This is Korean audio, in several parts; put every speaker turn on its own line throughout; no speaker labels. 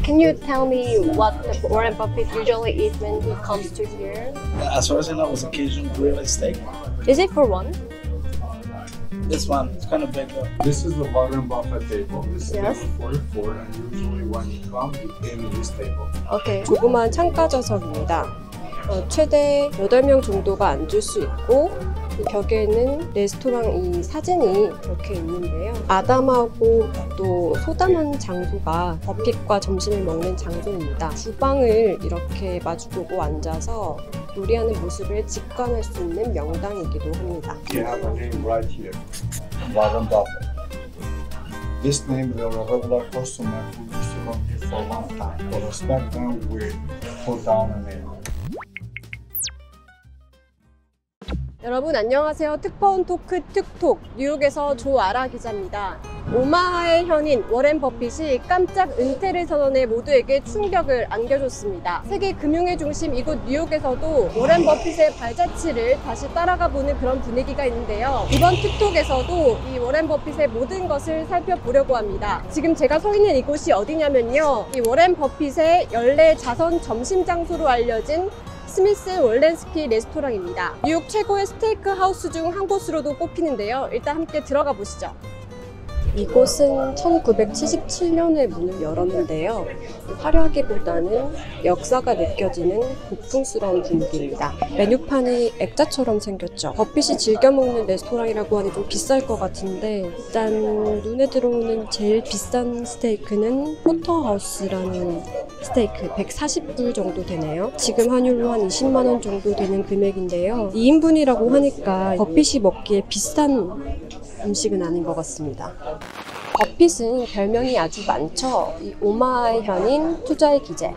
Can you tell me what Warren Buffett usually eats when he comes to here?
As far as I know, it was a Cajun grilled steak.
Is it for one?
This one, it's kind of big though.
This is the Warren Buffett table. This is
Yes.
table 44, and usually when you come, you pay me this table.
오케이. 조그만 창가 좌석입니다. 최대 8명 정도가 앉을 수 있고 이 벽에는 레스토랑 이 사진이 이렇게 있는데요. 아담하고 또 소담한 장소가 버핏과 점심을 먹는 장소입니다. 주방을 이렇게 마주보고 앉아서 요리하는 모습을 직관할 수 있는 명당이기도 합니다.
You have a name right here, Warren Buffett. This name, we are a regular customer who used to come here for a long time. For respect them, we put down a name.
여러분 안녕하세요. 특파원 토크 특톡 뉴욕에서 조아라 기자입니다. 오마하의 현인 워렌 버핏이 깜짝 은퇴를 선언해 모두에게 충격을 안겨줬습니다. 세계 금융의 중심 이곳 뉴욕에서도 워렌 버핏의 발자취를 다시 따라가 보는 그런 분위기가 있는데요. 이번 특톡에서도 이 워렌 버핏의 모든 것을 살펴보려고 합니다. 지금 제가 서 있는 이곳이 어디냐면요. 이 워렌 버핏의 연례 자선 점심 장소로 알려진 스미스 월렌스키 레스토랑입니다. 뉴욕 최고의 스테이크 하우스 중 한 곳으로도 꼽히는데요. 일단 함께 들어가 보시죠. 이곳은 1977년에 문을 열었는데요. 화려하기보다는 역사가 느껴지는 고풍스러운 분위기입니다. 메뉴판이 액자처럼 생겼죠. 버핏이 즐겨 먹는 레스토랑이라고 하니 좀 비쌀 것 같은데 일단 눈에 들어오는 제일 비싼 스테이크는 포터하우스라는 스테이크 140불 정도 되네요. 지금 환율로 한 20만 원 정도 되는 금액인데요. 2인분이라고 하니까 버핏이 먹기에 비싼 음식은 아닌 것 같습니다. 버핏은 별명이 아주 많죠. 이 오마하의 현인 투자의 기재.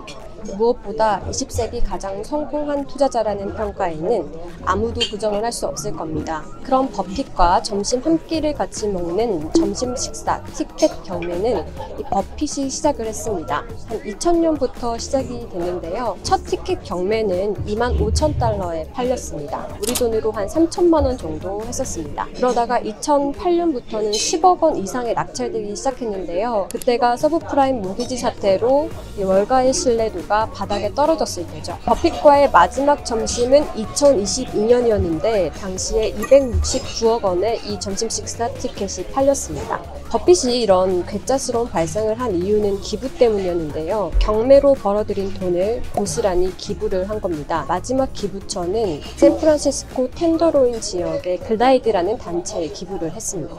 무엇보다 20세기 가장 성공한 투자자라는 평가에는 아무도 부정을 할 수 없을 겁니다. 그럼 버핏과 점심 한 끼를 같이 먹는 점심 식사 티켓 경매는 이 버핏이 시작을 했습니다. 한 2000년부터 시작이 됐는데요. 첫 티켓 경매는 25,000달러에 팔렸습니다. 우리 돈으로 한 3천만 원 정도 했었습니다. 그러다가 2008년부터는 10억 원 이상의 낙찰되기 시작했는데요. 그때가 서브프라임 모기지 사태로 이 월가의 신뢰도가 바닥에 떨어졌을 때죠. 버핏과의 마지막 점심은 2022년이었는데 당시에 269억 원의 이 점심 식사 티켓이 팔렸습니다. 버핏이 이런 괴짜스러운 발상을 한 이유는 기부 때문이었는데요. 경매로 벌어들인 돈을 고스란히 기부를 한 겁니다. 마지막 기부처는 샌프란시스코 텐더로인 지역의 글라이드라는 단체에 기부를 했습니다.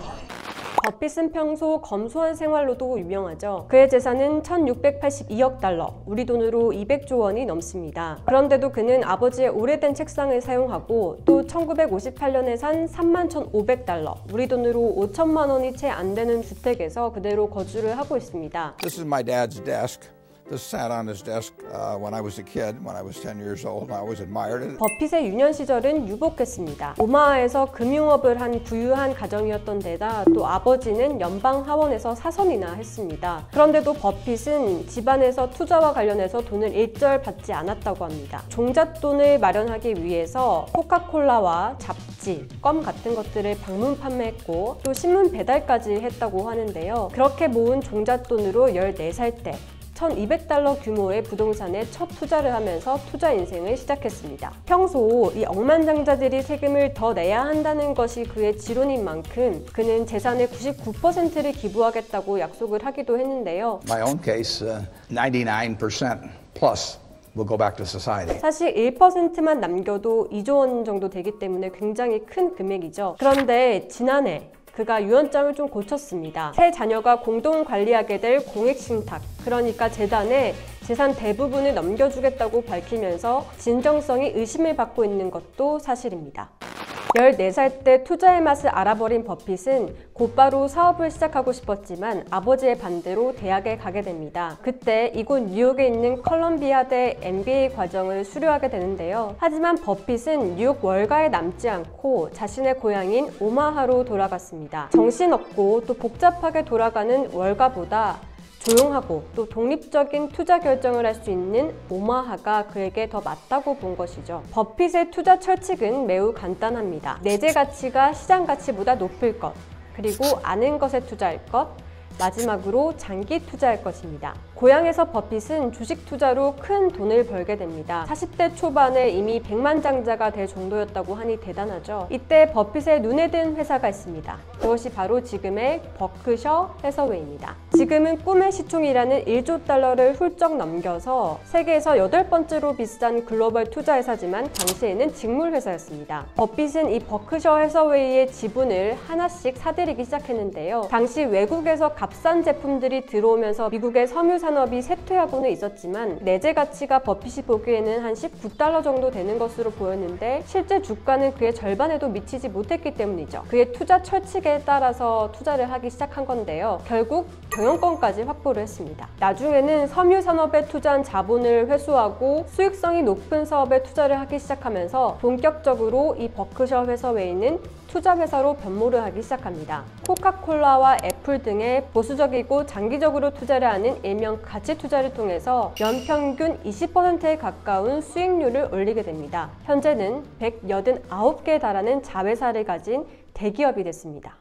버핏은 평소 검소한 생활로도 유명하죠. 그의 재산은 1682억 달러, 우리 돈으로 200조 원이 넘습니다. 그런데도 그는 아버지의 오래된 책상을 사용하고 또 1958년에 산 31,500달러, 우리 돈으로 5천만 원이 채 안 되는 주택에서 그대로 거주를 하고 있습니다.
This is my dad's desk. This sat on his desk when I was a kid, when I was 10 years old. I always admired it.
버핏의 유년 시절은 유복했습니다. 오마하에서 금융업을 한 부유한 가정이었던 데다 또 아버지는 연방 하원에서 사선이나 했습니다. 그런데도 버핏은 집안에서 투자와 관련해서 돈을 일절 받지 않았다고 합니다. 종잣돈을 마련하기 위해서 코카콜라와 잡지, 껌 같은 것들을 방문 판매했고 또 신문 배달까지 했다고 하는데요. 그렇게 모은 종잣돈으로 14살 때 1,200달러 규모의 부동산에 첫 투자를 하면서 투자 인생을 시작했습니다. 평소 이 억만장자들이 세금을 더 내야 한다는 것이 그의 지론인 만큼 그는 재산의 99%를 기부하겠다고 약속을 하기도 했는데요.
My own case, 99% plus will go back to society.
사실 1%만 남겨도 2조 원 정도 되기 때문에 굉장히 큰 금액이죠. 그런데 지난해 그가 유언장을 좀 고쳤습니다. 세 자녀가 공동 관리하게 될 공익신탁, 그러니까 재단에 재산 대부분을 넘겨주겠다고 밝히면서 진정성이 의심을 받고 있는 것도 사실입니다. 14살 때 투자의 맛을 알아버린 버핏은 곧바로 사업을 시작하고 싶었지만 아버지의 반대로 대학에 가게 됩니다. 그때 이곳 뉴욕에 있는 컬럼비아대 MBA 과정을 수료하게 되는데요. 하지만 버핏은 뉴욕 월가에 남지 않고 자신의 고향인 오마하로 돌아갔습니다. 정신없고 또 복잡하게 돌아가는 월가보다 조용하고 또 독립적인 투자 결정을 할 수 있는 오마하가 그에게 더 맞다고 본 것이죠. 버핏의 투자 철칙은 매우 간단합니다. 내재 가치가 시장 가치보다 높을 것, 그리고 아는 것에 투자할 것, 마지막으로 장기 투자할 것입니다. 고향에서 버핏은 주식 투자로 큰 돈을 벌게 됩니다. 40대 초반에 이미 백만장자가 될 정도였다고 하니 대단하죠. 이때 버핏의 눈에 든 회사가 있습니다. 그것이 바로 지금의 버크셔 해서웨이입니다. 지금은 꿈의 시총이라는 1조 달러를 훌쩍 넘겨서 세계에서 8번째로 비싼 글로벌 투자회사지만 당시에는 직물회사였습니다. 버핏은 이 버크셔 해서웨이의 지분을 하나씩 사들이기 시작했는데요. 당시 외국에서 값싼 제품들이 들어오면서 미국의 섬유 산업이 쇠퇴하고는 있었지만 내재 가치가 버핏이 보기에는 한 19달러 정도 되는 것으로 보였는데 실제 주가는 그의 절반에도 미치지 못했기 때문이죠. 그의 투자 철칙에 따라서 투자를 하기 시작한 건데요. 결국 경영권까지 확보를 했습니다. 나중에는 섬유 산업에 투자한 자본을 회수하고 수익성이 높은 사업에 투자를 하기 시작하면서 본격적으로 이 버크셔 해서웨이는 투자 회사로 변모를 하기 시작합니다. 코카콜라와 애플 등의 보수적이고 장기적으로 투자를 하는 일명 가치 투자를 통해서 연평균 20%에 가까운 수익률을 올리게 됩니다. 현재는 189개에 달하는 자회사를 가진 대기업이 됐습니다.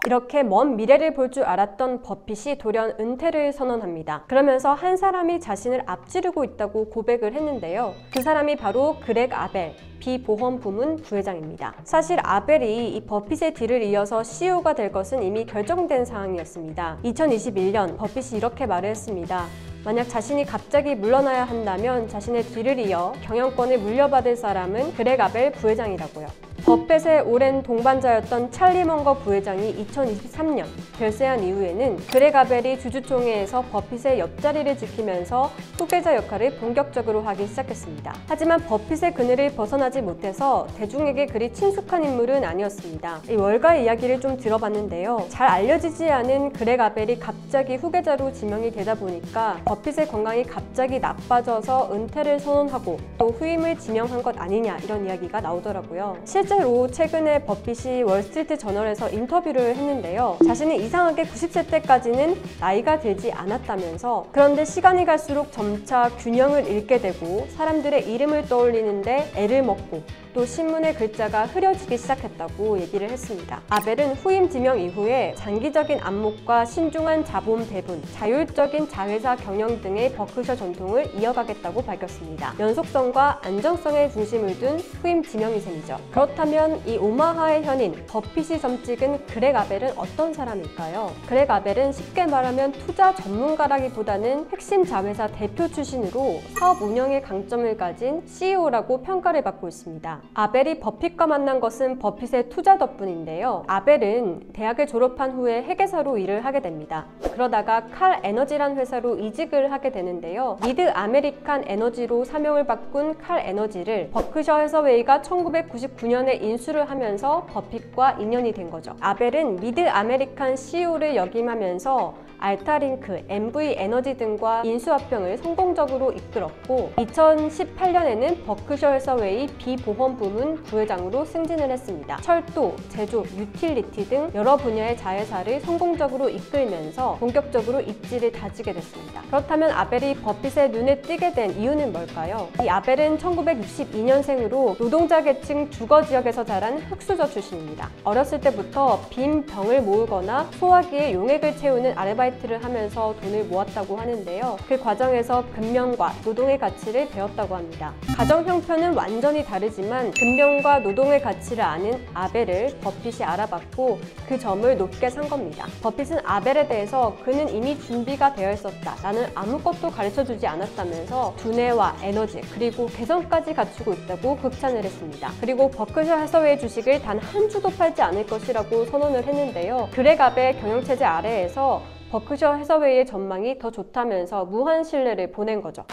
이렇게 먼 미래를 볼 줄 알았던 버핏이 돌연 은퇴를 선언합니다. 그러면서 한 사람이 자신을 앞지르고 있다고 고백을 했는데요. 그 사람이 바로 그렉 아벨, 비보험 부문 부회장입니다. 사실 아벨이 이 버핏의 뒤를 이어서 CEO가 될 것은 이미 결정된 사항이었습니다. 2021년 버핏이 이렇게 말을 했습니다. 만약 자신이 갑자기 물러나야 한다면 자신의 뒤를 이어 경영권을 물려받을 사람은 그렉 아벨 부회장이라고요. 버핏의 오랜 동반자였던 찰리 먼거 부회장이 2023년 별세한 이후에는 그렉 아벨이 주주총회에서 버핏의 옆자리를 지키면서 후계자 역할을 본격적으로 하기 시작했습니다. 하지만 버핏의 그늘을 벗어나지 못해서 대중에게 그리 친숙한 인물은 아니었습니다. 이 월가의 이야기를 좀 들어봤는데요. 잘 알려지지 않은 그렉 아벨이 갑자기 후계자로 지명이 되다 보니까 버핏의 건강이 갑자기 나빠져서 은퇴를 선언하고 또 후임을 지명한 것 아니냐 이런 이야기가 나오더라고요. 실제로 최근에 버핏이 월스트리트 저널에서 인터뷰를 했는데요. 자신이 이상하게 90세 때까지는 나이가 들지 않았다면서 그런데 시간이 갈수록 점차 균형을 잃게 되고 사람들의 이름을 떠올리는데 애를 먹고 또 신문의 글자가 흐려지기 시작했다고 얘기를 했습니다. 아벨은 후임 지명 이후에 장기적인 안목과 신중한 자본 배분, 자율적인 자회사 경영 등의 버크셔 전통을 이어가겠다고 밝혔습니다. 연속성과 안정성에 중심을 둔 후임 지명이 셈이죠. 그렇다면 이 오마하의 현인 버핏이 점찍은 그렉 아벨은 어떤 사람일까요? 그렉 아벨은 쉽게 말하면 투자 전문가라기보다는 핵심 자회사 대표 출신으로 사업 운영의 강점을 가진 CEO라고 평가를 받고 있습니다. 아벨이 버핏과 만난 것은 버핏의 투자 덕분인데요. 아벨은 대학을 졸업한 후에 회계사로 일을 하게 됩니다. 그러다가 칼 에너지란 회사로 이직을 하게 되는데요. 미드 아메리칸 에너지로 사명을 바꾼 칼 에너지를 버크셔 해서웨이가 1999년에 인수를 하면서 버핏과 인연이 된 거죠. 아벨은 미드 아메리칸 CEO를 역임하면서 알타링크, MV 에너지 등과 인수합병을 성공적으로 이끌었고 2018년에는 버크셔 해서웨이 비보험 부문 부회장으로 승진을 했습니다. 철도, 제조, 유틸리티 등 여러 분야의 자회사를 성공적으로 이끌면서 본격적으로 입지를 다지게 됐습니다. 그렇다면 아벨이 버핏의 눈에 띄게 된 이유는 뭘까요? 이 아벨은 1962년생으로 노동자 계층 주거 지역에서 자란 흙수저 출신입니다. 어렸을 때부터 빈 병을 모으거나 소화기에 용액을 채우는 아르바이트를 하면서 돈을 모았다고 하는데요. 그 과정에서 근면과 노동의 가치를 배웠다고 합니다. 가정 형편은 완전히 다르지만 근면과 노동의 가치를 아는 아벨을 버핏이 알아봤고 그 점을 높게 산 겁니다. 버핏은 아벨에 대해서 그는 이미 준비가 되어 있었다. 나는 아무것도 가르쳐주지 않았다면서 두뇌와 에너지 그리고 개성까지 갖추고 있다고 극찬을 했습니다. 그리고 버크셔 해서웨이 주식을 단 한 주도 팔지 않을 것이라고 선언을 했는데요. 그렉 아벨 경영체제 아래에서 버크셔 해서웨이의 전망이 더 좋다면서 무한 신뢰를 보낸 거죠.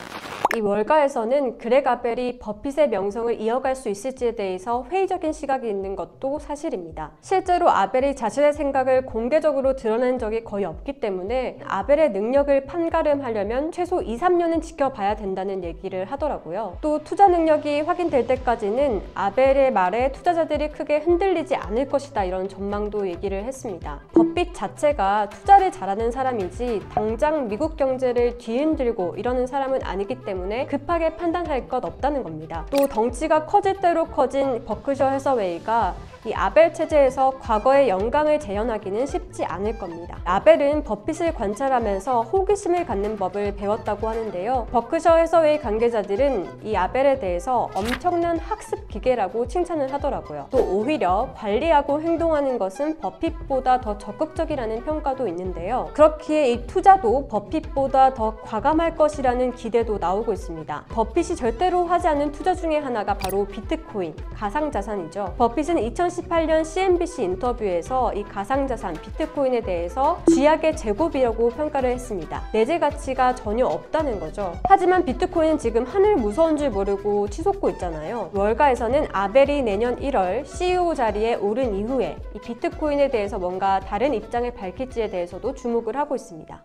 이 월가에서는 그렉 아벨이 버핏의 명성을 이어갈 수 있을지에 대해서 회의적인 시각이 있는 것도 사실입니다. 실제로 아벨이 자신의 생각을 공개적으로 드러낸 적이 거의 없기 때문에 아벨의 능력을 판가름하려면 최소 2-3년은 지켜봐야 된다는 얘기를 하더라고요. 또 투자 능력이 확인될 때까지는 아벨의 말에 투자자들이 크게 흔들리지 않을 것이다 이런 전망도 얘기를 했습니다. 버핏 자체가 투자를 잘하는 사람이지 당장 미국 경제를 뒤흔들고 이러는 사람은 아니기 때문에 급하게 판단할 것 없다는 겁니다. 또 덩치가 커질 대로 커진 버크셔 해서웨이가 이 아벨 체제에서 과거의 영광을 재현하기는 쉽지 않을 겁니다. 아벨은 버핏을 관찰하면서 호기심을 갖는 법을 배웠다고 하는데요. 버크셔 해서웨이 관계자들은 이 아벨에 대해서 엄청난 학습 기계라고 칭찬을 하더라고요. 또 오히려 관리하고 행동하는 것은 버핏보다 더 적극적이라는 평가도 있는데요. 그렇기에 이 투자도 버핏보다 더 과감할 것이라는 기대도 나오고 있습니다. 버핏이 절대로 하지 않는 투자 중에 하나가 바로 비트코인, 가상자산이죠. 버핏은 2018년 CNBC 인터뷰에서 이 가상자산, 비트코인에 대해서 쥐약의 제곱이라고 평가를 했습니다. 내재 가치가 전혀 없다는 거죠. 하지만 비트코인은 지금 하늘 무서운 줄 모르고 치솟고 있잖아요. 월가에서는 아벨이 내년 1월 CEO 자리에 오른 이후에 이 비트코인에 대해서 뭔가 다른 입장을 밝힐지에 대해서도 주목을 하고 있습니다.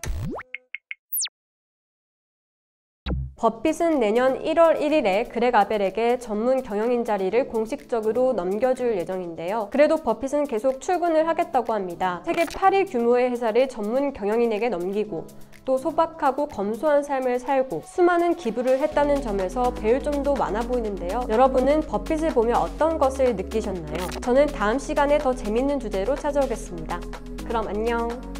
버핏은 내년 1월 1일에 그렉 아벨에게 전문 경영인 자리를 공식적으로 넘겨줄 예정인데요. 그래도 버핏은 계속 출근을 하겠다고 합니다. 세계 8위 규모의 회사를 전문 경영인에게 넘기고 또 소박하고 검소한 삶을 살고 수많은 기부를 했다는 점에서 배울 점도 많아 보이는데요. 여러분은 버핏을 보며 어떤 것을 느끼셨나요? 저는 다음 시간에 더 재밌는 주제로 찾아오겠습니다. 그럼 안녕!